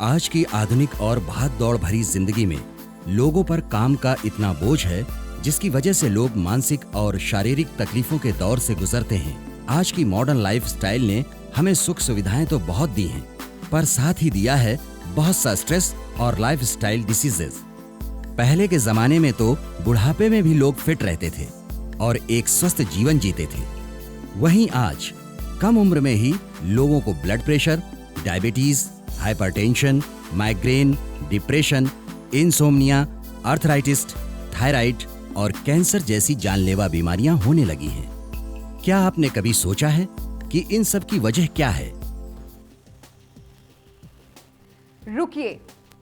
आज की आधुनिक और भाग-दौड़ भरी जिंदगी में लोगों पर काम का इतना बोझ है जिसकी वजह से लोग मानसिक और शारीरिक तकलीफों के दौर से गुजरते हैं। आज की मॉडर्न लाइफ स्टाइल ने हमें सुख सुविधाएं तो बहुत दी हैं, पर साथ ही दिया है बहुत सा स्ट्रेस और लाइफ स्टाइल डिसीजेस। पहले के जमाने में तो बुढ़ापे में भी लोग फिट रहते थे और एक स्वस्थ जीवन जीते थे। वहीं आज कम उम्र में ही लोगों को blood pressure, diabetes, hypertension, migraine, depression, insomnia, arthritis, thyroid और कैंसर जैसी जानलेवा बीमारियां होने लगी हैं। क्या आपने कभी सोचा है कि इन सब की वजह क्या है? रुकिए,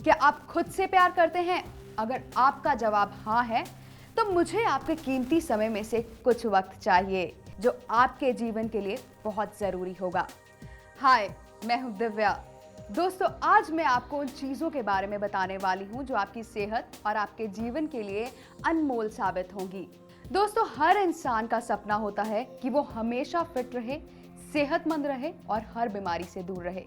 क्या आप खुद से प्यार करते हैं? अगर आपका जवाब हाँ है, तो मुझे आपके कीमती समय में से कुछ वक्त चाहिए जो आपके जीवन के लिए बहुत जरूरी होगा। हाय, मैं हूं दिव्या। दोस्तों, आज मैं आपको उन चीजों के बारे में बताने वाली हूं जो आपकी सेहत और आपके जीवन के लिए अनमोल साबित होंगी। दोस्तों, हर इंसान का सपना होता है कि वो हमेशा फिट रहे, सेहतमंद रहे और हर बीमारी से दूर रहे।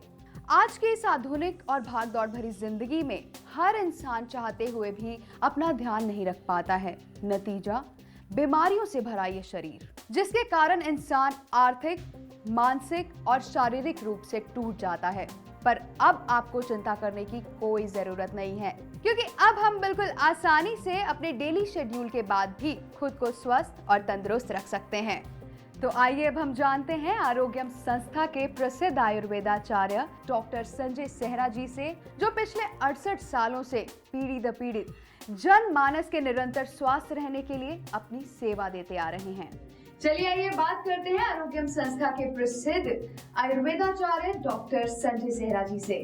आज की इस आधुनिक और भागदौड़ भरी जिंदगी में हर इंसान चाहते हुए भी अपना ध्यान नहीं रख पाता है। नतीजा, बीमारियों से भरा ये शरीर, जिसके कारण इंसान आर्थिक, मानसिक और शारीरिक रूप से टूट जाता है। पर अब आपको चिंता करने की कोई जरूरत नहीं है, क्योंकि अब हम बिल्कुल आसानी से अपने डेली शेड्यूल के बाद भी खुद को स्वस्थ और तंदुरुस्त रख सकते हैं। तो आइए अब हम जानते हैं आरोग्यम संस्था के प्रसिद्ध आयुर्वेदाचार्य डॉक्टर संजय सेहरा जी से, जो पिछले 68 सालों से पीढ़ी दर पीढ़ी जनमानस के निरंतर स्वस्थ रहने के लिए अपनी सेवा देते आ रहे हैं। चलिए आइए बात करते हैं आरोग्यम संस्था के प्रसिद्ध आयुर्वेदाचार्य डॉक्टर संजय सेहरा जी से।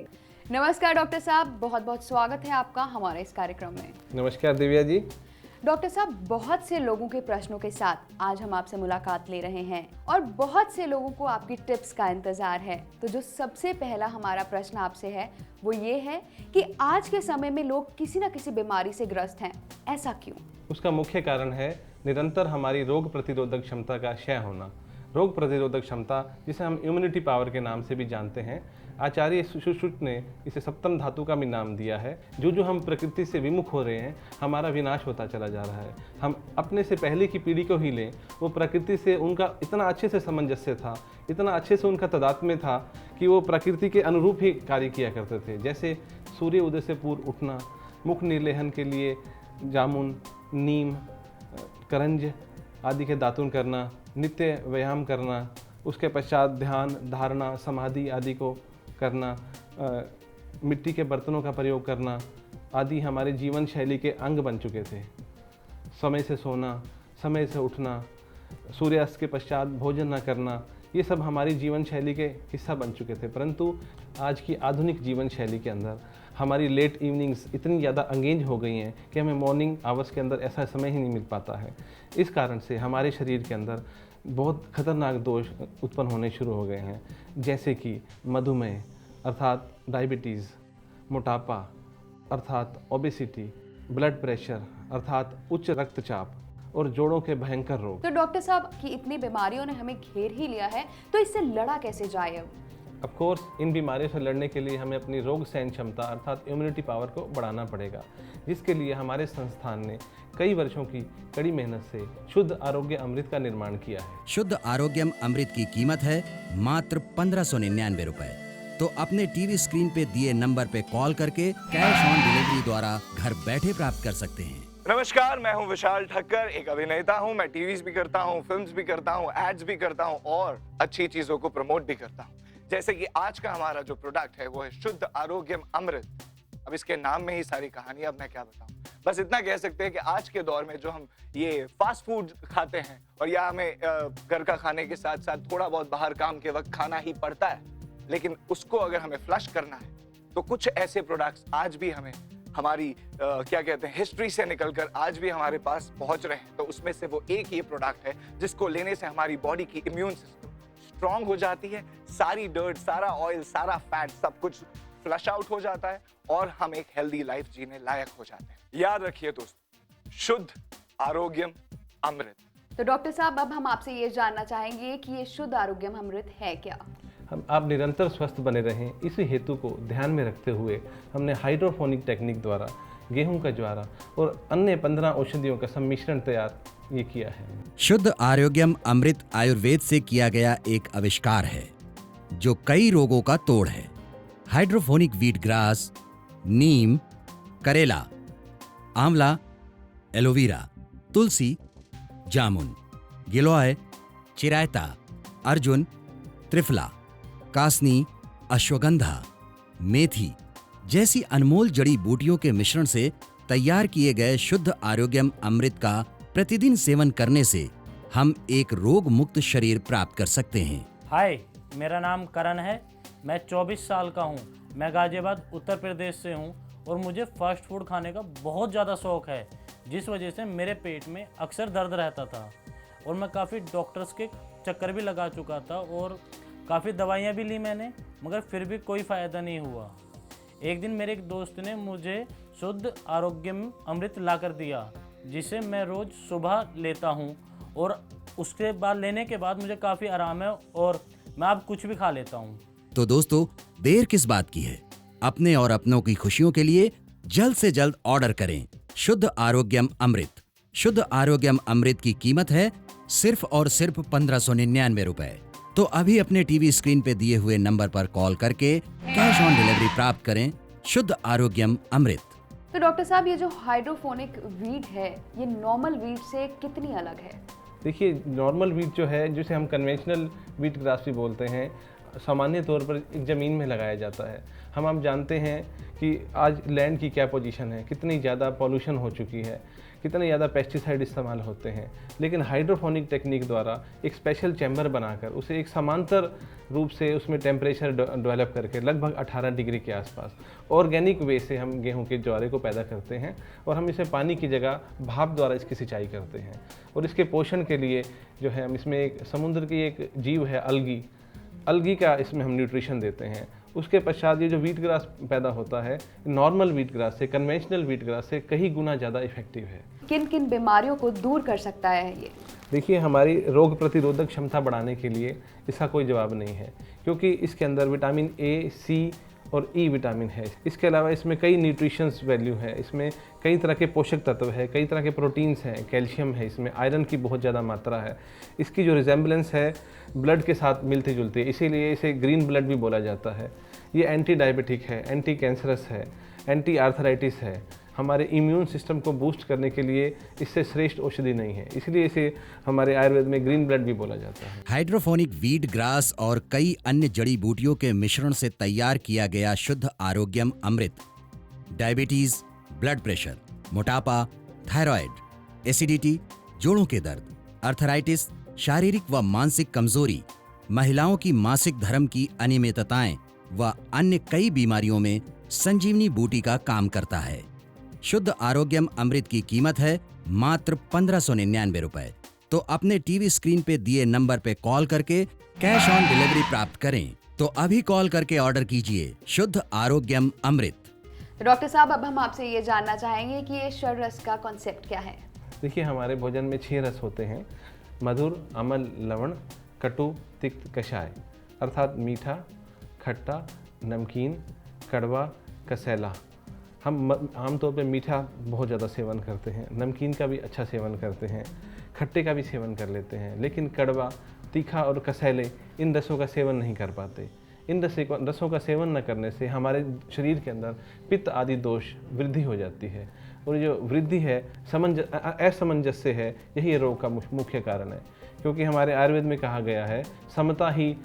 नमस्कार डॉक्टर साहब, बहुत बहुत स्वागत है आपका हमारे इस कार्यक्रम में। नमस्कार दिव्या जी। डॉक्टर साहब, बहुत से लोगों के प्रश्नों के साथ आज हम आपसे मुलाकात ले रहे हैं और बहुत से लोगों को आपकी टिप्स का इंतजार है। तो जो सबसे पहला हमारा प्रश्न आपसे है वो ये है कि आज के समय में लोग किसी न किसी बीमारी से ग्रस्त हैं, ऐसा क्यों? उसका मुख्य कारण है निरंतर हमारी रोग प्रतिरोधक क्षमता का क्षय होना। रोग प्रतिरोधक क्षमता, जिसे हम इम्यूनिटी पावर के नाम से भी जानते हैं, आचार्य सुश्रुत ने इसे सप्तम धातु का भी नाम दिया है। जो हम प्रकृति से विमुख हो रहे हैं, हमारा विनाश होता चला जा रहा है। हम अपने से पहले की पीढ़ी को ही लें, वो प्रकृति से उनका इतना अच्छे से सामंजस्य था, इतना अच्छे से उनका तादात्म्य था कि वो प्रकृति के अनुरूप ही कार्य किया करते थे। जैसे सूर्य उदय से पूर्व उठना, मुख निर्लेहन के लिए जामुन, नीम, करंज आदि के दातुन करना, नित्य व्यायाम करना, उसके पश्चात ध्यान, धारणा, समाधि आदि को करना, मिट्टी के बर्तनों का प्रयोग करना आदि हमारे जीवन शैली के अंग बन चुके थे। समय से सोना, समय से उठना, सूर्यास्त के पश्चात भोजन न करना, ये सब हमारी जीवन शैली के हिस्सा बन चुके थे। परंतु आज की आधुनिक जीवन शैली के अंदर हमारी लेट इवनिंग्स इतनी ज़्यादा अंगेज हो गई हैं कि हमें मॉर्निंग आवर्स के अंदर ऐसा समय ही नहीं मिल पाता है। इस कारण से हमारे शरीर के अंदर बहुत खतरनाक दोष उत्पन्न होने शुरू हो गए हैं, जैसे कि मधुमेह अर्थात डायबिटीज़, मोटापा अर्थात ओबेसिटी, ब्लड प्रेशर अर्थात उच्च रक्तचाप और जोड़ों के भयंकर रोग। तो डॉक्टर साहब, कि इतनी बीमारियों ने हमें घेर ही लिया है, तो इससे लड़ा कैसे जाए? अब ऑफ कोर्स इन बीमारियों से लड़ने के लिए हमें अपनी रोग सहन क्षमता अर्थात इम्यूनिटी पावर को बढ़ाना पड़ेगा, जिसके लिए हमारे संस्थान ने कई वर्षों की कड़ी मेहनत से शुद्ध आरोग्य अमृत का निर्माण किया है। शुद्ध आरोग्यम अमृत की कीमत है मात्र 1599 रुपए। तो अपने टीवी स्क्रीन पे दिए नंबर पे कॉल करके कैश ऑन डिलीवरी द्वारा घर बैठे प्राप्त कर सकते हैं। नमस्कार, मैं हूं विशाल ठक्कर, एक अभिनेता हूं। मैं टीवीज भी करता हूं, फिल्म्स भी करता हूं, एड्स भी करता हूं और अच्छी चीजों को प्रमोट भी करता हूं। जैसे कि आज का हमारा जो प्रोडक्ट है वो है शुद्ध आरोग्यम अमृत। अब इसके नाम में ही सारी कहानी, अब मैं क्या बताऊं। बस इतना कह सकते हैं कि आज के दौर में जो हम ये फास्ट फूड खाते हैं और या हमें घर का खाने के साथ साथ थोड़ा बहुत बाहर काम के वक्त खाना ही पड़ता है, लेकिन उसको अगर हमें फ्लश करना है तो कुछ ऐसे प्रोडक्ट्स आज भी हमें हमारी क्या कहते हैं हिस्ट्री से निकलकर आज भी हमारे पास पहुंच रहे हैं। तो उसमें से वो एक ये प्रोडक्ट है जिसको लेने से हमारी बॉडी की इम्यून सिस्टम स्ट्रांग हो जाती है, सारी डर्ट, सारा ऑयल, सारा फैट, सब कुछ फ्लश आउट हो जाता है और हम एक हेल्दी लाइफ जीने लायक हो जाते हैं। याद रखिए दोस्तों, शुद्ध आरोग्यम अमृत। तो डॉक्टर साहब, अब हम आपसे ये जानना चाहेंगे कि ये शुद्ध आरोग्यम अमृत है क्या? हम आप निरंतर स्वस्थ बने रहें, इसी हेतु को ध्यान में रखते हुए हमने हाइड्रोफोनिक टेक्निक द्वारा गेहूं का ज्वारा और अन्य 15 औषधियों का सम्मिश्रण तैयार ये किया है। शुद्ध आरोग्यम अमृत आयुर्वेद से किया गया एक आविष्कार है जो कई रोगों का तोड़ है। हाइड्रोफोनिक वीट ग्रास, नीम, करेला, आंवला, एलोवेरा, तुलसी, जामुन, गिलोय, चिरायता, अर्जुन, त्रिफला, कासनी, अश्वगंधा, मेथी जैसी अनमोल जड़ी बूटियों के मिश्रण से तैयार किए गए शुद्ध आरोग्यम अमृत का प्रतिदिन सेवन करने से हम एक रोग मुक्त शरीर प्राप्त कर सकते हैं। हाय, मेरा नाम करण है। मैं 24 साल का हूँ। मैं गाजियाबाद उत्तर प्रदेश से हूँ और मुझे फास्ट फूड खाने का बहुत ज़्यादा शौक है, जिस वजह से मेरे पेट में अक्सर दर्द रहता था और मैं काफ़ी डॉक्टर्स के चक्कर भी लगा चुका था और काफ़ी दवाइयाँ भी ली मैंने, मगर फिर भी कोई फ़ायदा नहीं हुआ। एक दिन मेरे एक दोस्त ने मुझे शुद्ध आरोग्यम अमृत ला कर दिया, जिसे मैं रोज़ सुबह लेता हूँ और उसके बाद लेने के बाद मुझे काफ़ी आराम है और मैं अब कुछ भी खा लेता हूँ। तो दोस्तों, देर किस बात की है? अपने और अपनों की खुशियों के लिए जल्द से जल्द ऑर्डर करें शुद्ध आरोग्यम अमृत। शुद्ध आरोग्यम अमृत की कीमत है सिर्फ और सिर्फ 1599 रुपए। तो अभी अपने टीवी स्क्रीन पे दिए हुए नंबर पर कॉल करके कैश ऑन डिलीवरी प्राप्त करें शुद्ध आरोग्यम अमृत। तो डॉक्टर साहब, ये जो हाइड्रोफोनिक वीट है, ये नॉर्मल वीट से कितनी अलग है? देखिए, नॉर्मल वीट जो है, जिसे हम कन्वेंशनल वीट ग्रास भी बोलते हैं, सामान्य तौर पर एक ज़मीन में लगाया जाता है। हम जानते हैं कि आज लैंड की क्या पोजीशन है, कितनी ज़्यादा पॉल्यूशन हो चुकी है, कितने ज़्यादा पेस्टिसाइड इस्तेमाल होते हैं, लेकिन हाइड्रोफोनिक टेक्निक द्वारा एक स्पेशल चैम्बर बनाकर उसे एक समांतर रूप से उसमें टेम्परेचर डेवलप करके लगभग 18 डिग्री के आसपास ऑर्गेनिक वे से हम गेहूं के ज्वारे को पैदा करते हैं और हम इसे पानी की जगह भाप द्वारा इसकी सिंचाई करते हैं। और इसके पोषण के लिए जो है हम इसमें एक समुद्र की एक जीव है अलगी का इसमें हम न्यूट्रिशन देते हैं। उसके पश्चात ये जो वीट ग्रास पैदा होता है, नॉर्मल वीट ग्रास से, कन्वेंशनल वीट ग्रास से कई गुना ज़्यादा इफेक्टिव है। किन किन बीमारियों को दूर कर सकता है ये? देखिए, हमारी रोग प्रतिरोधक क्षमता बढ़ाने के लिए इसका कोई जवाब नहीं है, क्योंकि इसके अंदर विटामिन ए, सी और ई विटामिन है। इसके अलावा इसमें कई न्यूट्रिशंस वैल्यू है, इसमें कई तरह के पोषक तत्व है, कई तरह के प्रोटीन्स हैं, कैल्शियम है, इसमें आयरन की बहुत ज़्यादा मात्रा है। इसकी जो रिजेम्बलेंस है ब्लड के साथ मिलती जुलती है, इसीलिए इसे ग्रीन ब्लड भी बोला जाता है। ये एंटी डायबिटिक है, एंटी कैंसरस है, एंटी आर्थराइटिस है। हमारे इम्यून सिस्टम को बूस्ट करने के लिए इससे श्रेष्ठ औषधि नहीं है, इसलिए इसे हमारे आयुर्वेद में ग्रीन ब्लड भी बोला जाता है। हाइड्रोफोनिक वीट ग्रास और कई अन्य जड़ी बूटियों के मिश्रण से तैयार किया गया शुद्ध आरोग्यम अमृत डायबिटीज, ब्लड प्रेशर, मोटापा, थायराइड, एसिडिटी, जोड़ों के दर्द, अर्थराइटिस, शारीरिक व मानसिक कमजोरी, महिलाओं की मासिक धर्म की अनियमितताएं व अन्य कई बीमारियों में संजीवनी बूटी का काम करता है। शुद्ध आरोग्यम अमृत की कीमत है मात्र 1599 रुपए। तो अपने टीवी स्क्रीन पे दिए नंबर पे कॉल करके कैश ऑन डिलीवरी प्राप्त करें। तो अभी कॉल करके ऑर्डर कीजिए शुद्ध आरोग्यम अमृत। तो डॉक्टर साहब, अब हम आपसे ये जानना चाहेंगे कि ये षड्रस का कॉन्सेप्ट क्या है? देखिए, हमारे भोजन में 6 रस होते हैं: मधुर, अम्ल, लवण, कटु, तिक्त, कषाय। अर्थात मीठा, खट्टा, नमकीन, कड़वा, कसैला। हम आमतौर पे मीठा बहुत ज़्यादा सेवन करते हैं, नमकीन का भी अच्छा सेवन करते हैं, खट्टे का भी सेवन कर लेते हैं, लेकिन कड़वा, तीखा और कसैले इन रसों का सेवन नहीं कर पाते। इन रसों का सेवन न करने से हमारे शरीर के अंदर पित्त आदि दोष वृद्धि हो जाती है, और जो वृद्धि है असमंजस्य है, यही रोग का मुख्य कारण है। क्योंकि हमारे आयुर्वेद में कहा गया है समता ही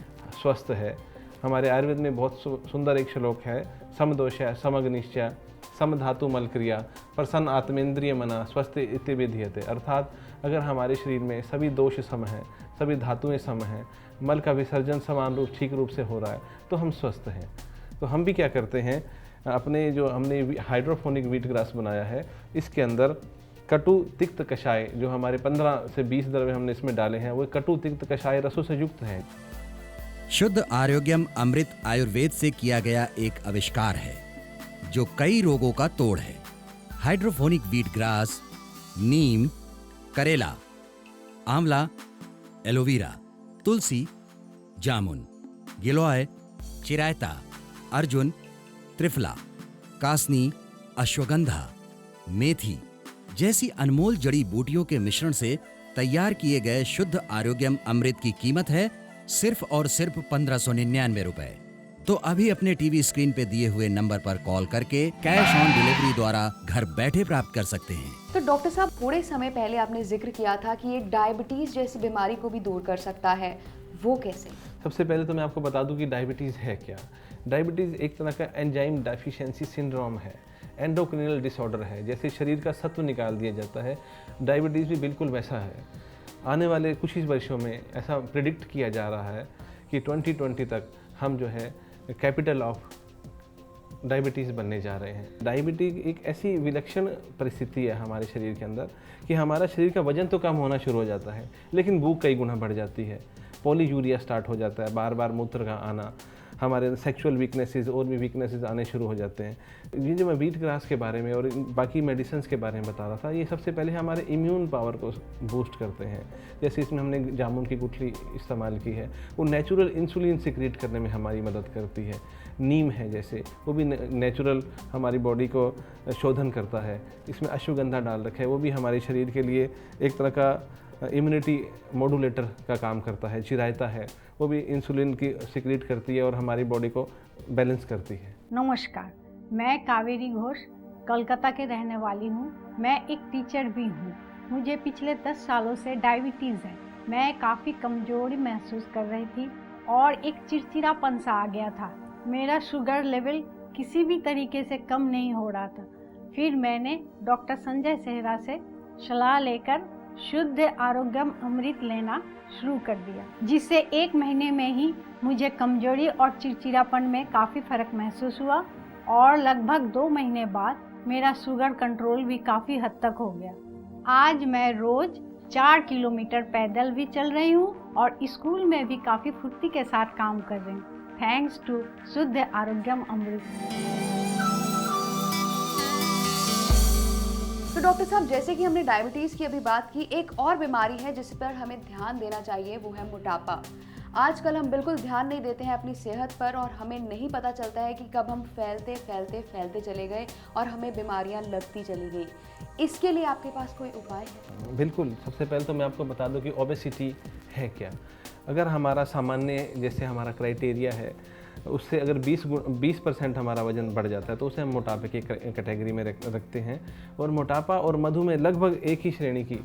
स्वस्थ है। हमारे आयुर्वेद में बहुत सुंदर एक श्लोक है: समदोषः समग्निश्च समधातु मल क्रिया प्रसन्न आत्मेंद्रिय मना स्वस्थ इति विधीयते। अर्थात अगर हमारे शरीर में सभी दोष सम हैं, सभी धातुएं सम हैं, मल का विसर्जन समान रूप ठीक रूप से हो रहा है, तो हम स्वस्थ हैं। तो हम भी क्या करते हैं, अपने जो हमने हाइड्रोफोनिक वीट ग्रास बनाया है, इसके अंदर कटु तिक्त कषाय, जो हमारे 15 से 20 द्रव्य हमने इसमें डाले हैं, वो कटु तिक्त कषाय रसों से युक्त है। शुद्ध आरोग्यम अमृत आयुर्वेद से किया गया एक आविष्कार है जो कई रोगों का तोड़ है। हाइड्रोफोनिक वीट ग्रास, नीम, करेला, आंवला, एलोवेरा, तुलसी, जामुन, गिलोय, चिरायता, अर्जुन, त्रिफला, कासनी, अश्वगंधा, मेथी जैसी अनमोल जड़ी बूटियों के मिश्रण से तैयार किए गए शुद्ध आरोग्यम अमृत की कीमत है सिर्फ और सिर्फ 1599 रुपए। तो अभी अपने टीवी स्क्रीन पे दिए हुए नंबर पर कॉल करके कैश ऑन डिलीवरी द्वारा घर बैठे प्राप्त कर सकते हैं। तो डॉक्टर साहब, थोड़े समय पहले आपने जिक्र किया था कि ये डायबिटीज जैसी बीमारी को भी दूर कर सकता है, वो कैसे? सबसे पहले तो मैं आपको बता दूं कि डायबिटीज़ है क्या। डायबिटीज़ एक तरह का एंजाइम डेफिशिएंसी सिंड्रोम है, एंडोक्रिनल डिसऑर्डर है। जैसे शरीर का सत्व निकाल दिया जाता है, डायबिटीज़ भी बिल्कुल वैसा है। आने वाले कुछ ही वर्षों में ऐसा प्रिडिक्ट किया जा रहा है कि 2020 तक हम जो है कैपिटल ऑफ डायबिटीज़ बनने जा रहे हैं। डायबिटीज़ एक ऐसी विलक्षण परिस्थिति है हमारे शरीर के अंदर कि हमारा शरीर का वजन तो कम होना शुरू हो जाता है, लेकिन भूख कई गुना बढ़ जाती है। पॉलीयूरिया स्टार्ट हो जाता है, बार बार मूत्र का आना, हमारे सेक्सुअल वीकनेसेस और भी वीकनेसेस आने शुरू हो जाते हैं। ये जो मैं व्हीट ग्रास के बारे में और बाकी मेडिसिन्स के बारे में बता रहा था, ये सबसे पहले हमारे इम्यून पावर को बूस्ट करते हैं। जैसे इसमें हमने जामुन की गुठली इस्तेमाल की है, वो नेचुरल इंसुलिन सिक्रीट करने में हमारी मदद करती है। नीम है जैसे, वो भी नेचुरल हमारी बॉडी को शोधन करता है। इसमें अश्वगंधा डाल रखा है, वो भी हमारे शरीर के लिए एक तरह का इम्यूनिटी मॉड्यूलेटर का काम करता है। चिरायता है, वो भी इंसुलिन की सिक्रीट करती है और हमारी बॉडी को बैलेंस करती है। नमस्कार, मैं कावेरी घोष कोलकाता के रहने वाली हूँ। मैं एक टीचर भी हूँ। मुझे पिछले 10 सालों से डायबिटीज़ है। मैं काफ़ी कमज़ोरी महसूस कर रही थी और एक चिड़चिड़ापन सा आ गया था। मेरा शुगर लेवल किसी भी तरीके से कम नहीं हो रहा था। फिर मैंने डॉक्टर संजय सेहरा से सलाह लेकर शुद्ध आरोग्यम अमृत लेना शुरू कर दिया, जिससे 1 महीने में ही मुझे कमजोरी और चिड़चिड़ापन में काफ़ी फ़र्क महसूस हुआ और लगभग 2 महीने बाद मेरा शुगर कंट्रोल भी काफ़ी हद तक हो गया। आज मैं रोज़ 4 किलोमीटर पैदल भी चल रही हूँ और स्कूल में भी काफ़ी फुर्ती के साथ काम कर रही हूँ, थैंक्स टू शुद्ध आरोग्यम अमृत। तो डॉक्टर साहब, जैसे कि हमने डायबिटीज़ की अभी बात की, एक और बीमारी है जिस पर हमें ध्यान देना चाहिए, वो है मोटापा। आजकल हम बिल्कुल ध्यान नहीं देते हैं अपनी सेहत पर और हमें नहीं पता चलता है कि कब हम फैलते चले गए और हमें बीमारियां लगती चली गई। इसके लिए आपके पास कोई उपाय है? बिल्कुल, सबसे पहले तो मैं आपको बता दूं कि ओबेसिटी है क्या। अगर हमारा सामान्य जैसे हमारा क्राइटेरिया है, उससे अगर 20% हमारा वजन बढ़ जाता है तो उसे हम मोटापे की कैटेगरी में रखते हैं। और मोटापा और मधुमेह लगभग एक ही श्रेणी की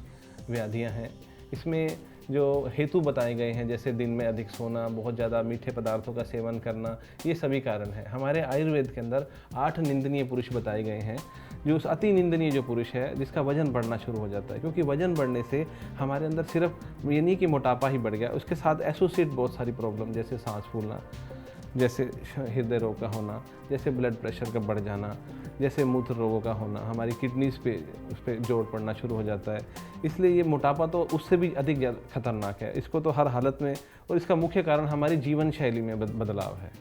व्याधियां हैं। इसमें जो हेतु बताए गए हैं, जैसे दिन में अधिक सोना, बहुत ज़्यादा मीठे पदार्थों का सेवन करना, ये सभी कारण हैं। हमारे आयुर्वेद के अंदर 8 निंदनीय पुरुष बताए गए हैं। जो अति निंदनीय जो पुरुष है, जिसका वजन बढ़ना शुरू हो जाता है, क्योंकि वजन बढ़ने से हमारे अंदर सिर्फ ये नहीं कि मोटापा ही बढ़ गया, उसके साथ एसोसिएट बहुत सारी प्रॉब्लम, जैसे सांस फूलना, जैसे हृदय रोग का होना, जैसे ब्लड प्रेशर का बढ़ जाना, जैसे मूत्र रोगों का होना, हमारी किडनीज पे उस पर जोर पड़ना शुरू हो जाता है। इसलिए ये मोटापा तो उससे भी अधिक ज़्यादा खतरनाक है। इसको तो हर हालत में, और इसका मुख्य कारण हमारी जीवन शैली में बदलाव है।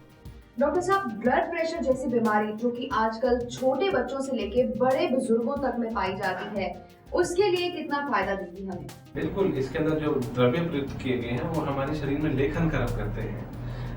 डॉक्टर साहब, ब्लड प्रेशर जैसी बीमारी जो कि आजकल छोटे बच्चों से लेके बड़े बुजुर्गों तक में पाई जाती है, उसके लिए कितना फायदा देगी हमें? बिल्कुल, इसके अंदर जो द्रव्य प्रयुक्त किए गए हैं वो हमारे शरीर में लेखन कर्म करते हैं।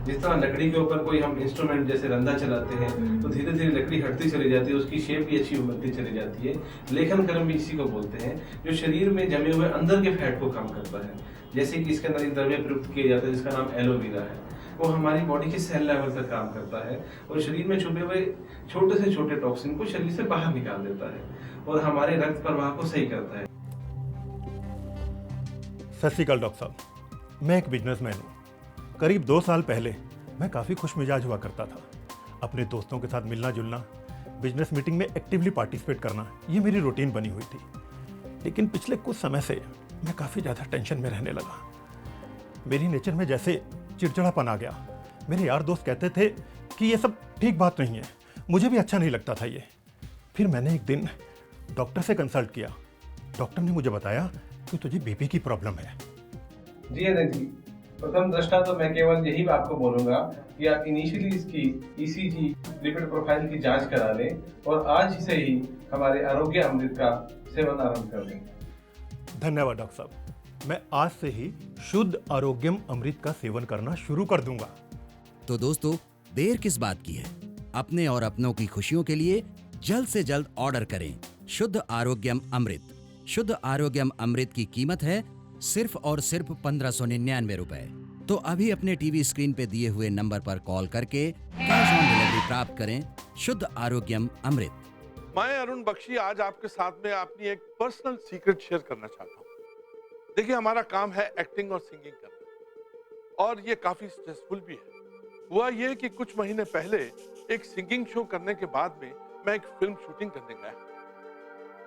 जिस तरह लकड़ी के ऊपर कोई हम इंस्ट्रूमेंट जैसे रंधा चलाते हैं तो धीरे धीरे लकड़ी हटती चली जाती है, उसकी शेप भी अच्छी बनती चली जाती है। लेखन कर्म भी इसी को बोलते हैं, जो शरीर में जमे हुए अंदर के फैट को कम करता है। जैसे कि इसके अंदर एक द्रव्य प्रयुक्त किया जाता है जिसका नाम एलोवेरा है। वो हमारी बॉडी के सेल लेवल तक काम करता है और शरीर में छुपे हुए छोटे से छोटे टॉक्सिन को शरीर से बाहर निकाल देता है और हमारे रक्त प्रवाह को सही करता है। सत श्री अकाल डॉक्टर साहब, मैं एक बिजनेसमैन हूँ। करीब 2 साल पहले मैं काफ़ी खुश मिजाज हुआ करता था। अपने दोस्तों के साथ मिलना जुलना, बिजनेस मीटिंग में एक्टिवली पार्टिसिपेट करना, ये मेरी रूटीन बनी हुई थी। लेकिन पिछले कुछ समय से मैं काफ़ी ज़्यादा टेंशन में रहने लगा। मेरी नेचर में जैसे चिड़चिड़ापन आ गया। मेरे यार दोस्त कहते थे कि ये सब ठीक बात नहीं है, मुझे भी अच्छा नहीं लगता था ये। फिर मैंने एक दिन डॉक्टर से कंसल्ट किया। डॉक्टर ने मुझे बताया कि तुझे बीपी की प्रॉब्लम है। जी अजय जी, प्रथम दृष्टा तो मैं केवल यही आपको बोलूंगा कि आप इनिशियली इसकी ईसीजी लिपिड प्रोफाइल की जांच करा लें और आज से ही हमारे आरोग्य अमृत का सेवन आरंभ कर दें। धन्यवाद डॉक्टर साहब, मैं आज से ही शुद्ध आरोग्यम अमृत का सेवन करना शुरू कर दूंगा। तो दोस्तों, देर किस बात की है? अपने और अपनों की खुशियों के लिए जल्द से जल्द ऑर्डर करें शुद्ध आरोग्यम अमृत। शुद्ध आरोग्यम अमृत की कीमत है सिर्फ और सिर्फ 1599 रुपए। तो अभी अपने टीवी स्क्रीन पे दिए हुए नंबर पर कॉल करके कैश ऑन डिलीवरी प्राप्त करें शुद्ध आरोग्यम अमृत। मैं अरुण बख्शी आज आपके साथ में अपनी एक पर्सनल सीक्रेट शेयर करना चाहता हूँ। देखिए, हमारा काम है एक्टिंग और सिंगिंग करना, और ये काफी स्ट्रेसफुल भी है। हुआ ये कि कुछ महीने पहले एक सिंगिंग शो करने के बाद में मैं एक फिल्म शूटिंग करने गया।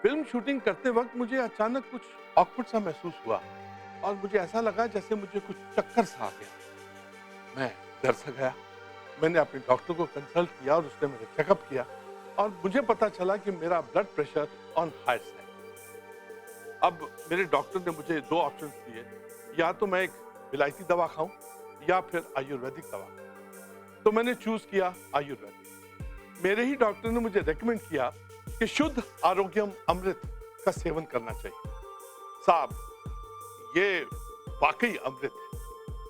फिल्म शूटिंग करते वक्त मुझे अचानक कुछ ऑकवर्ड सा महसूस हुआ और मुझे ऐसा लगा जैसे मुझे कुछ चक्कर सा आ गया। मैं डर सा गया। मैंने अपने डॉक्टर को कंसल्ट किया और उसने मेरा चेकअप किया और मुझे पता चला कि मेरा blood pressure on high side. अब मेरे डॉक्टर ने मुझे दो ऑप्शंस दिए, या तो मैं एक विलायती दवा खाऊं या फिर आयुर्वेदिक दवा। तो मैंने चूज किया आयुर्वेदिक। मेरे ही डॉक्टर ने मुझे रेकमेंड किया कि शुद्ध आरोग्यम अमृत का सेवन करना चाहिए। साहब, ये वाकई अमृत है।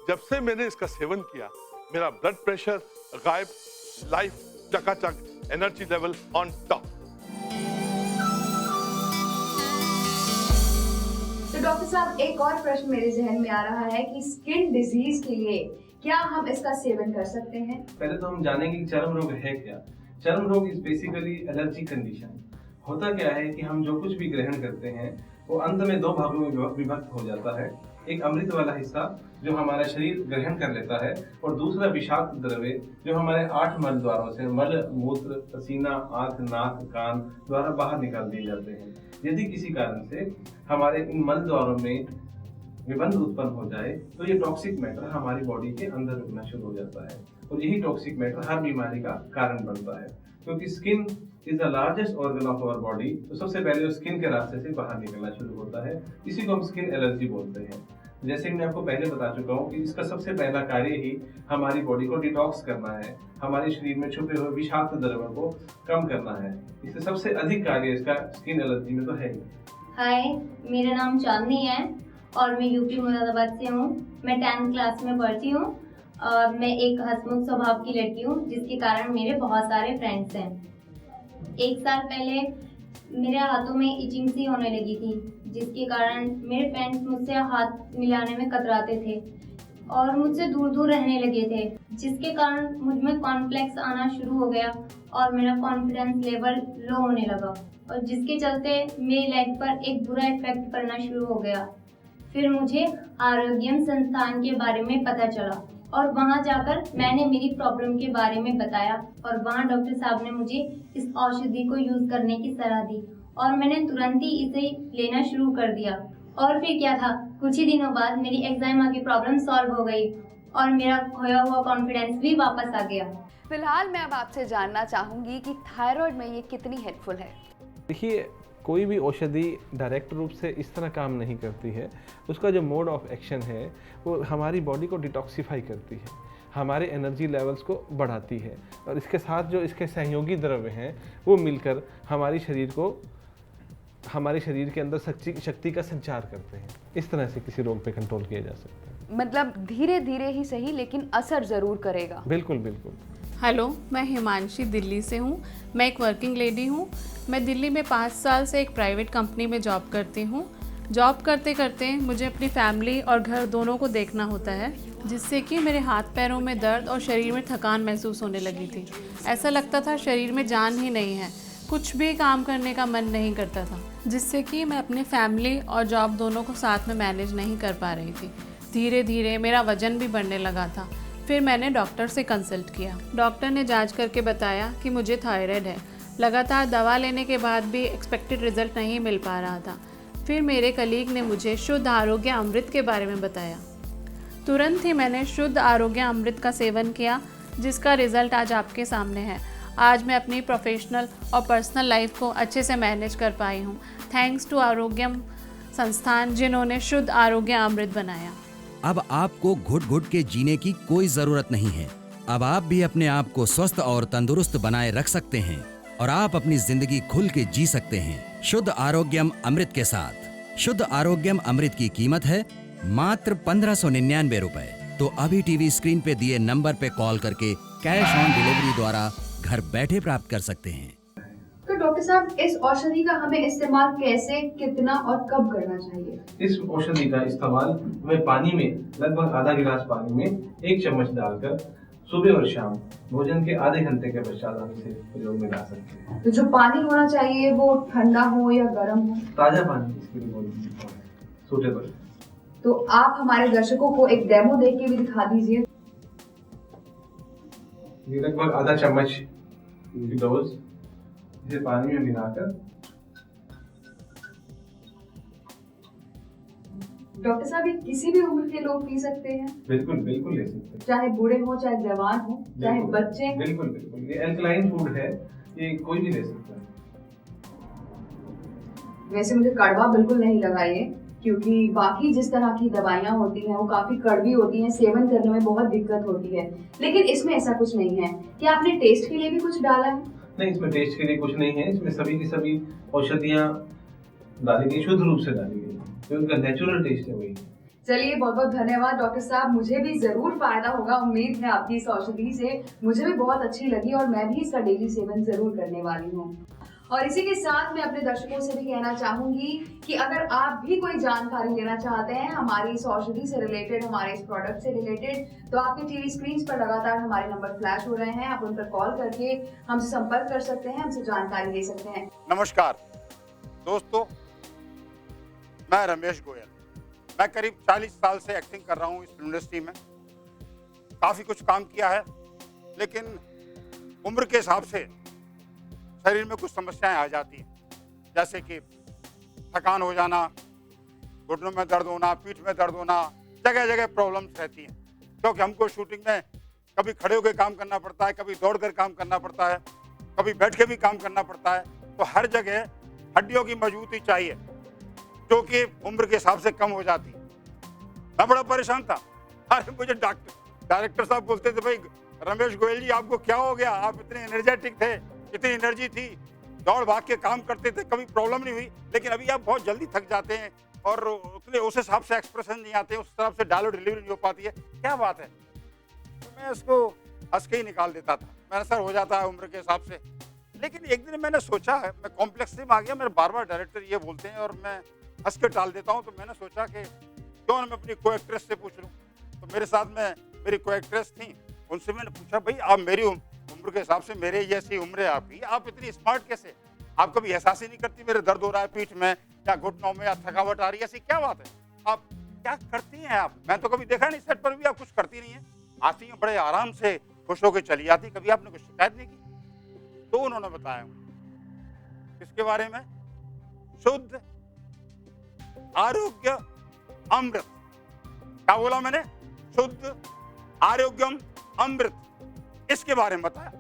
जब से मैंने इसका सेवन किया, मेरा ब्लड प्रेशर गायब, लाइफ चकाचक, एनर्जी लेवल ऑन टॉप। तो डॉक्टर साहब, एक और प्रश्न मेरे जहन में आ रहा है कि स्किन डिजीज के लिए क्या हम इसका सेवन कर सकते हैं? पहले तो हम जानेंगे कि चर्म रोग है क्या। चर्म रोग इज बेसिकली एलर्जी कंडीशन। होता क्या है कि हम जो कुछ भी ग्रहण करते हैं वो अंत में दो भागों में विभक्त हो जाता है। एक अमृत वाला हिस्सा जो हमारा शरीर ग्रहण कर लेता है, और दूसरा विषाक्त द्रव्य जो हमारे 8 मल द्वारों से मल, मूत्र, पसीना, आंख, नाक, कान द्वारा बाहर निकाल दिए जाते हैं। यदि किसी कारण से हमारे इन मल द्वारों में विबंध उत्पन्न हो जाए तो ये टॉक्सिक मैटर हमारी बॉडी के अंदर रुकना शुरू हो जाता है, और यही टॉक्सिक मैटर हर बीमारी का कारण बनता है। क्योंकि skin is the largest organ of our body, तो सबसे पहले वो स्किन के रास्ते से बाहर निकलना शुरू होता है। इसी को हम स्किन एलर्जी बोलते हैं। जैसे मैं आपको पहले बता चुका हूँ कि इसका सबसे पहला कार्य ही हमारी बॉडी को डिटॉक्स करना है, हमारे शरीर में छुपे हुए विषाक्त द्रव्यों को कम करना है। इससे सबसे अधिक कार्य इसका स्किन एलर्जी में तो है ही। हाय, मेरा नाम चांदनी है और मैं यूपी मुरादाबाद से हूँ। मैं 10th क्लास में पढ़ती हूँ। मैं एक हंसमुख स्वभाव की लड़की हूँ, जिसके कारण मेरे बहुत सारे फ्रेंड्स हैं। 1 साल पहले मेरे हाथों में इचिंग सी होने लगी थी, जिसके कारण मेरे फ्रेंड्स मुझसे हाथ मिलाने में कतराते थे और मुझसे दूर दूर रहने लगे थे, जिसके कारण मुझ में कॉन्फ्लेक्स आना शुरू हो गया और मेरा कॉन्फिडेंस लेवल लो होने लगा, और जिसके चलते मेरी लाइफ पर एक बुरा इफेक्ट पड़ना शुरू हो गया। फिर मुझे आरोग्यम संस्थान के बारे में पता चला और वहां जाकर मैंने मेरी प्रॉब्लम के बारे में बताया, और वहां डॉक्टर साहब ने मुझे इस औषधि को यूज करने की सलाह दी और मैंने तुरंत ही इसे लेना शुरू कर दिया। और फिर क्या था, कुछ ही दिनों बाद मेरी एक्जाइमा की प्रॉब्लम सॉल्व हो गई और मेरा खोया हुआ कॉन्फिडेंस भी वापस आ गया। फिलहाल मैं अब आपसे जानना चाहूंगी कि थायराइड में ये कितनी हेल्पफुल है? देखिए, कोई भी औषधि डायरेक्ट रूप से इस तरह काम नहीं करती है। उसका जो मोड ऑफ एक्शन है वो हमारी बॉडी को डिटॉक्सिफाई करती है, हमारे एनर्जी लेवल्स को बढ़ाती है, और इसके साथ जो इसके सहयोगी द्रव्य हैं वो मिलकर हमारे शरीर के अंदर शक्ति का संचार करते हैं। इस तरह से किसी रोग पे कंट्रोल किया जा सकता है। मतलब धीरे धीरे ही सही, लेकिन असर जरूर करेगा। बिल्कुल बिल्कुल। हेलो, मैं हिमांशी दिल्ली से हूँ। मैं एक वर्किंग लेडी हूँ। मैं दिल्ली में 5 साल से एक प्राइवेट कंपनी में जॉब करती हूँ। जॉब करते करते मुझे अपनी फैमिली और घर दोनों को देखना होता है, जिससे कि मेरे हाथ पैरों में दर्द और शरीर में थकान महसूस होने लगी थी। ऐसा लगता था शरीर में जान ही नहीं है, कुछ भी काम करने का मन नहीं करता था, जिससे कि मैं अपनी फैमिली और जॉब दोनों को साथ में मैनेज नहीं कर पा रही थी। धीरे धीरे मेरा वज़न भी बढ़ने लगा था। फिर मैंने डॉक्टर से कंसल्ट किया। डॉक्टर ने जांच करके बताया कि मुझे थायराइड है। लगातार दवा लेने के बाद भी एक्सपेक्टेड रिजल्ट नहीं मिल पा रहा था। फिर मेरे कलीग ने मुझे शुद्ध आरोग्य अमृत के बारे में बताया। तुरंत ही मैंने शुद्ध आरोग्य अमृत का सेवन किया, जिसका रिजल्ट आज आपके सामने है। आज मैं अपनी प्रोफेशनल और पर्सनल लाइफ को अच्छे से मैनेज कर पाई हूँ, थैंक्स टू आरोग्यम संस्थान, जिन्होंने शुद्ध आरोग्य अमृत बनाया। अब आपको घुट घुट के जीने की कोई जरूरत नहीं है। अब आप भी अपने आप को स्वस्थ और तंदुरुस्त बनाए रख सकते हैं और आप अपनी जिंदगी खुल के जी सकते हैं शुद्ध आरोग्यम अमृत के साथ। शुद्ध आरोग्यम अमृत की कीमत है मात्र 1599 रुपए। तो अभी टीवी स्क्रीन पे दिए नंबर पे कॉल करके कैश ऑन डिलीवरी द्वारा घर बैठे प्राप्त कर सकते हैं। तो डॉक्टर साहब, इस औषधि का हमें इस्तेमाल कैसे, कितना और कब करना चाहिए? इस औषधि का इस्तेमाल हमें पानी में लगभग आधा गिलास पानी में 1 चम्मच डालकर सुबह और शाम भोजन के आधे घंटे के पश्चात हम इसे प्रयोग में ला सकते हैं। तो जो पानी होना चाहिए वो ठंडा हो या गर्म हो? ताजा पानी इसके लिए बहुत सूटेबल। तो आप हमारे दर्शकों को एक डेमो देख के भी दिखा दीजिए। ये लगभग आधा चम्मच डोज इसे पानी में मिलाकर। डॉक्टर साहब, ये किसी भी उम्र के लोग पी सकते हैं? बिल्कुल बिल्कुल ले सकते हैं, चाहे बूढ़े हो, चाहे जवान हो, चाहे बच्चे। बिल्कुल बिल्कुल, ये अल्कलाइन फूड है, ये कोई भी ले सकता है। वैसे मुझे कड़वा बिल्कुल नहीं लगा ये, क्योंकि बाकी जिस तरह की दवाइयाँ होती हैं वो काफी कड़वी होती हैं, सेवन करने में बहुत दिक्कत होती है, लेकिन इसमें ऐसा कुछ नहीं है। क्या आपने टेस्ट के लिए भी कुछ डाला है? नहीं, इसमें टेस्ट के लिए कुछ नहीं है, इसमें सभी की सभी औषधियाँ डाली गई, शुद्ध रूप से डाली गई, तो उनका नेचुरल टेस्ट है वही। चलिए, बहुत बहुत धन्यवाद डॉक्टर साहब, मुझे भी जरूर फायदा होगा, उम्मीद है आपकी इस औषधि से। मुझे भी बहुत अच्छी लगी और मैं भी इसका डेली सेवन जरूर करने वाली हूँ। और इसी के साथ मैं अपने दर्शकों से भी कहना चाहूंगी कि अगर आप भी कोई जानकारी लेना चाहते हैं हमारी इस औषधि से रिलेटेड, हमारे इस प्रोडक्ट से रिलेटेड, तो आपके टीवी स्क्रीन पर लगातार हमारे नंबर फ्लैश हो रहे हैं, आप उन पर कॉल करके हमसे संपर्क कर सकते हैं, हमसे जानकारी ले सकते हैं। नमस्कार दोस्तों, मैं रमेश गोयल। मैं करीब 40 साल से एक्टिंग कर रहा हूँ इस इंडस्ट्री में। काफ़ी कुछ काम किया है, लेकिन उम्र के हिसाब से शरीर में कुछ समस्याएं आ जाती हैं, जैसे कि थकान हो जाना, घुटनों में दर्द होना, पीठ में दर्द होना, जगह जगह प्रॉब्लम्स रहती हैं, क्योंकि हमको शूटिंग में कभी खड़े होकर काम करना पड़ता है, कभी दौड़कर काम करना पड़ता है, कभी बैठ के भी काम करना पड़ता है। तो हर जगह हड्डियों की मजबूती चाहिए, जो कि उम्र के हिसाब से कम हो जाती है। मैं बड़ा परेशान था। अरे मुझे डायरेक्टर साहब बोलते थे, भाई रमेश गोयल जी आपको क्या हो गया, आप इतने एनर्जेटिक थे, इतनी एनर्जी थी, दौड़ भाग के काम करते थे, कभी प्रॉब्लम नहीं हुई, लेकिन अभी आप बहुत जल्दी थक जाते हैं और उतने उस हिसाब से एक्सप्रेशन नहीं आते, उस तरफ से डायलॉग डिलीवरी नहीं हो पाती है, क्या बात है। तो मैं उसको हंस के ही निकाल देता था, मेरा सर हो जाता है उम्र के हिसाब से। लेकिन एक दिन मैंने सोचा, मैं कॉम्प्लेक्स में आ गया, मेरे बार बार डायरेक्टर ये बोलते हैं और मैं हंस के टाल देता हूँ, तो मैंने सोचा कि क्यों ना मैं अपनी को एक्ट्रेस से पूछ लूँ। तो मेरे साथ में मेरी को एक्ट्रेस थी, उनसे मैंने पूछा, भाई आप मेरी उम्र के हिसाब से मेरे जैसी उम्र है आपकी, आप इतनी स्मार्ट कैसे, आप कभी एहसास ही नहीं करती मेरे दर्द हो रहा है पीठ में या घुटनों में या थकावट आ रही है, ऐसी क्या बात है, आप क्या करती हैं आप? मैं तो कभी देखा नहीं, सेट पर भी आप कुछ करती नहीं है, आती हैं बड़े आराम से खुश होकर चली जाती, कभी आपने कुछ शिकायत नहीं की। तो उन्होंने बताया इसके बारे में, शुद्ध आरोग्य अमृत। क्या बोला मैंने? शुद्ध आरोग्यम अमृत, इसके बारे में बताया।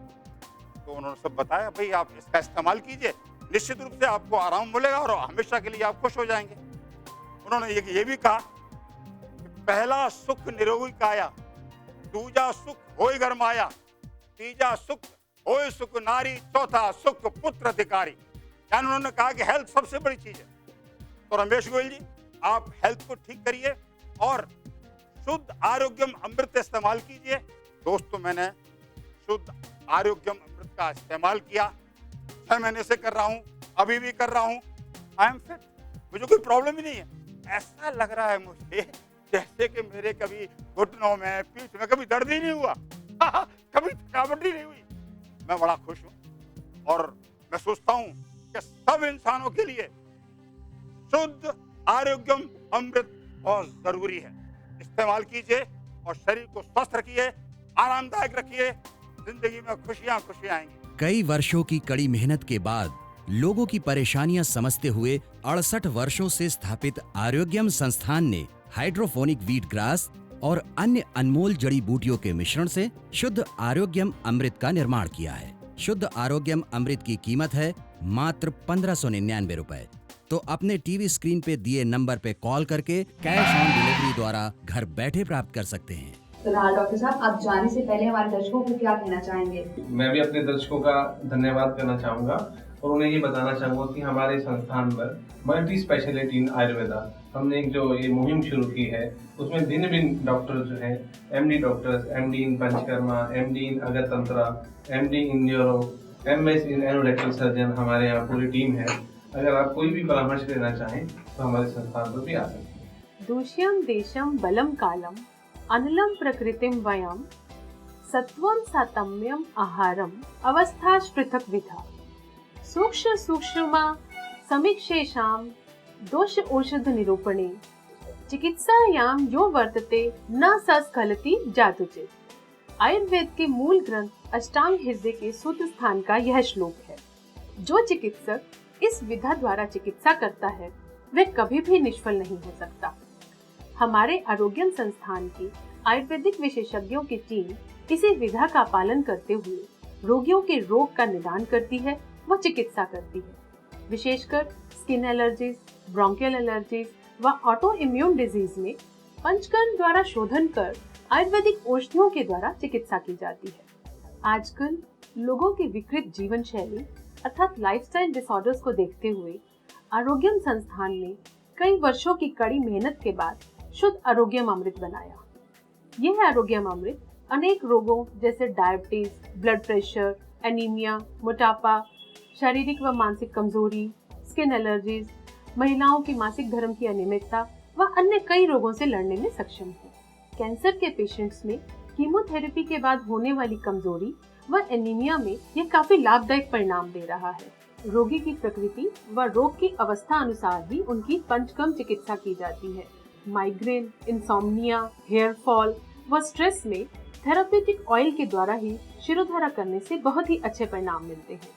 तो उन्होंने सब बताया, भाई आप इसका इस्तेमाल कीजिए, निश्चित रूप से आपको आराम मिलेगा और हमेशा के लिए आप खुश हो जाएंगे। उन्होंने ये भी कहा कि पहला सुख निरोगी काया, दूजा सुख होय घर माया, तीजा सुख होय सुख नारी, चौथा सुख पुत्र अधिकारी। यानी उन्होंने कहा कि हेल्थ सबसे बड़ी चीज है। तो रमेश गोयल जी, आप हेल्थ को ठीक करिए और शुद्ध आरोग्यम अमृत इस्तेमाल कीजिए। दोस्तों, मैंने शुद्ध आरोग्यम अमृत का इस्तेमाल किया, 6 महीने से कर रहा हूँ, अभी भी कर रहा हूँ, आई एम फिट, मुझे कोई प्रॉब्लम ही नहीं है। ऐसा लग रहा है मुझे जैसे कि मेरे कभी घुटनों में, पीठ में कभी दर्द ही नहीं हुआ, कभी थकावट ही नहीं हुई। मैं बड़ा खुश हूँ और मैं सोचता हूँ कि सब इंसानों के लिए शुद्ध आरोग्यम अमृत बहुत जरूरी है। इस्तेमाल कीजिए और शरीर को स्वस्थ रखिए, आरामदायक रखिए, जिंदगी में खुशियां खुशियां आएंगी। कई वर्षों की कड़ी मेहनत के बाद लोगों की परेशानियां समझते हुए 68 वर्षों से स्थापित आरोग्यम संस्थान ने हाइड्रोफोनिक वीट ग्रास और अन्य अनमोल जड़ी बूटियों के मिश्रण से शुद्ध आरोग्यम अमृत का निर्माण किया है। शुद्ध आरोग्यम अमृत की कीमत है मात्र 1599 रुपए। तो अपने टीवी स्क्रीन पे दिए नंबर पे कॉल करके कैश ऑन डिलीवरी द्वारा घर बैठे प्राप्त कर सकते हैं। फिलहाल डॉक्टर साहब, आप जाने से पहले हमारे दर्शकों को क्या कहना चाहेंगे? मैं भी अपने दर्शकों का धन्यवाद करना चाहूँगा और उन्हें ये बताना चाहूँगा कि हमारे संस्थान पर मल्टी स्पेशलिटी इन आयुर्वेदा हमने एक जो ये मुहिम शुरू की है उसमें भिन्न भिन्न डॉक्टर जो हैं, MD doctors, MD in panchakarma, MD in Agadtantra, MD in neuro, MS in anorectal surgeon, हमारे यहाँ पूरी टीम है। अगर आप कोई भी परामर्श लेना चाहें तो हमारे संस्थान पर भी आ सकते हैं। दूष्यम देशम बलम कालम अनलम प्रकृतिम वयम सत्वम सातम्यम आहारम अवस्थाश पृथक विधा सूक्ष्म सूक्ष्मा समीक्षेषाम दोष औषध निरूपणे चिकित्सायाम यो वर्तते न सस्खलति जातुचित। आयुर्वेद के मूल ग्रंथ अष्टांग हृदय के सूत्र स्थान का यह श्लोक है। जो चिकित्सक इस विधा द्वारा चिकित्सा करता है वह कभी भी निष्फल नहीं हो सकता। हमारे आरोग्यम संस्थान की आयुर्वेदिक विशेषज्ञों की टीम इसी विधा का पालन करते हुए रोगियों के रोग का निदान करती है व चिकित्सा करती है। विशेषकर स्किन एलर्जीज, ब्रोंकियल एलर्जीज व ऑटो इम्यून डिजीज में पंचकर्म द्वारा शोधन कर आयुर्वेदिक औषधियों के द्वारा चिकित्सा की जाती है। आजकल लोगों की विकृत जीवन शैली अर्थात लाइफस्टाइल डिसऑर्डर्स को देखते हुए आरोग्यम संस्थान ने कई वर्षों की कड़ी मेहनत के बाद शुद्ध आरोग्यम अमृत बनाया। यह आरोग्यम अमृत अनेक रोगों जैसे डायबिटीज, ब्लड प्रेशर, एनीमिया, मोटापा, शारीरिक व मानसिक कमजोरी, स्किन एलर्जीज, महिलाओं की मासिक धर्म की अनियमितता व अन्य कई रोगों से लड़ने में सक्षम है। कैंसर के पेशेंट्स में कीमोथेरेपी के बाद होने वाली कमजोरी व एनीमिया में यह काफी लाभदायक परिणाम दे रहा है। रोगी की प्रकृति व रोग की अवस्था अनुसार भी उनकी पंचकर्म चिकित्सा की जाती है। माइग्रेन, इंसोम्निया, हेयर फॉल व स्ट्रेस में थेरापेटिक ऑयल के द्वारा ही शिरोधारा करने से बहुत ही अच्छे परिणाम मिलते हैं।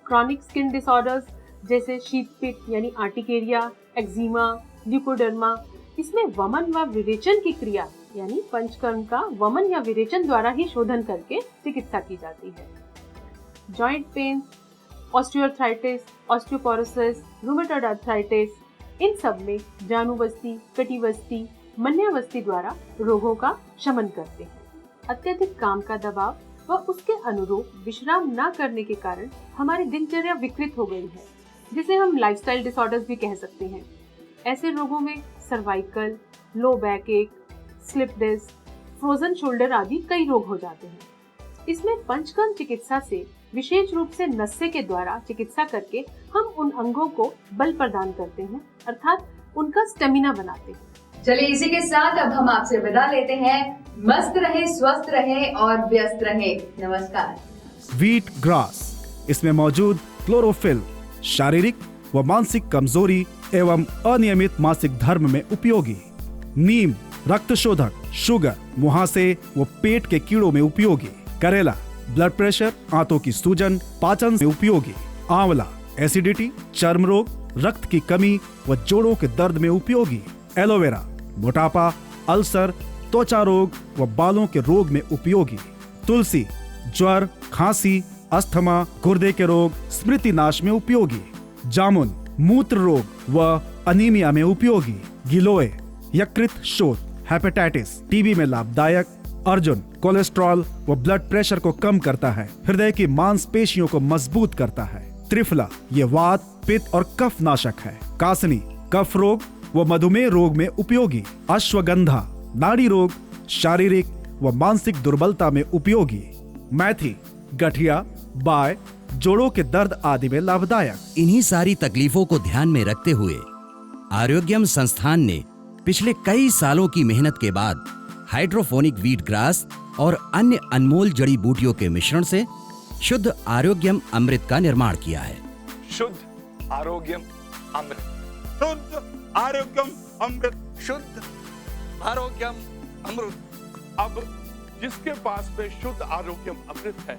क्रॉनिक स्किन डिसऑर्डर्स जैसे शीतपित्त यानी आर्टिकेरिया, एक्जिमा, ल्यूकोडर्मा, इसमें वमन व विरेचन की क्रिया यानी पंचकर्म का वमन या विरेचन द्वारा ही शोधन करके चिकित्सा की जाती है। Joint pain, osteoarthritis, osteoporosis, rheumatoid arthritis, इन सब में जानुवस्ती, कटिवस्ती, मन्यावस्ती द्वारा रोगों का शमन करते हैं। अत्यधिक काम का दबाव व उसके अनुरूप विश्राम न करने के कारण हमारी दिनचर्या विकृत हो गई है, जिसे हम लाइफस्टाइल डिसऑर्डर्स भी कह सकते हैं। ऐसे रोगों में सर्वाइकल, लो बैक एक, स्लिप डिस्क, फ्रोजन शोल्डर आदि कई रोग हो जाते हैं। इसमें पंचकर्म चिकित्सा से विशेष रूप से नस्से के द्वारा चिकित्सा करके हम उन अंगों को बल प्रदान करते हैं अर्थात उनका स्टेमिना बनाते हैं। चलिए इसी के साथ अब हम आपसे विदा लेते हैं। मस्त रहे, स्वस्थ रहे और व्यस्त रहे। नमस्कार। वीट ग्रास, इसमें मौजूद क्लोरोफिल शारीरिक व मानसिक कमजोरी एवं अनियमित मासिक धर्म में उपयोगी। नीम रक्त शोधक, शुगर, मुहासे व पेट के कीड़ों में उपयोगी। करेला ब्लड प्रेशर, आंतों की सूजन, पाचन में उपयोगी। आंवला एसिडिटी, चर्म रोग, रक्त की कमी व जोड़ों के दर्द में उपयोगी। एलोवेरा मोटापा, अल्सर, त्वचा रोग व बालों के रोग में उपयोगी। तुलसी ज्वर, खांसी, अस्थमा, गुर्दे के रोग, स्मृति नाश में उपयोगी। जामुन मूत्र रोग व अनीमिया में उपयोगी। गिलोय यकृत शोथ, हेपेटाइटिस, टीबी में लाभदायक। अर्जुन कोलेस्ट्रॉल व ब्लड प्रेशर को कम करता है, हृदय की मांसपेशियों को मजबूत करता है। त्रिफला ये वात, पित्त और कफ नाशक है। कासनी कफ रोग व मधुमेह रोग में उपयोगी। अश्वगंधा नाड़ी रोग, शारीरिक व मानसिक दुर्बलता में उपयोगी। मैथी गठिया, बाय, जोड़ों के दर्द आदि में लाभदायक। इन्हीं सारी तकलीफों को ध्यान में रखते हुए आरोग्यम संस्थान ने पिछले कई सालों की मेहनत के बाद हाइड्रोफोनिक वीट ग्रास और अन्य अनमोल जड़ी बूटियों के मिश्रण से शुद्ध आरोग्यम अमृत का निर्माण किया है। शुद्ध आरोग्यम अमृत, शुद्ध आरोग्यम अमृत, शुद्ध आरोग्यम अमृत। अब जिसके पास में शुद्ध आरोग्यम अमृत है,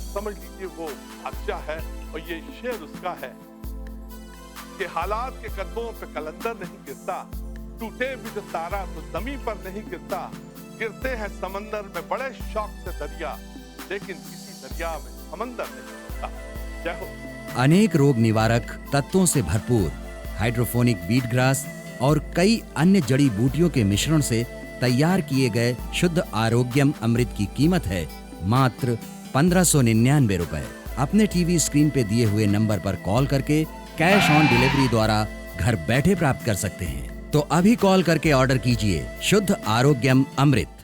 समझ लीजिए वो बादशाह है और ये शेर उसका है कि हालात के कदमों पे कलंदर नहीं गिरता, टूटे भी तो तारा तो जमीन पर नहीं गिरता, गिरते हैं समंदर में बड़े शौक से दरिया, लेकिन किसी दरिया में समंदर नहीं गिरता। जय हो। अनेक रोग निवारक तत्वों से भरपूर हाइड्रोफोनिक वीट ग्रास और कई अन्य जड़ी बूटियों के मिश्रण से तैयार किए गए शुद्ध आरोग्यम अमृत की कीमत है मात्र 1599 रुपए। अपने टीवी स्क्रीन पे दिए हुए नंबर पर कॉल करके कैश ऑन डिलीवरी द्वारा घर बैठे प्राप्त कर सकते हैं। तो अभी कॉल करके ऑर्डर कीजिए शुद्ध आरोग्यम अमृत।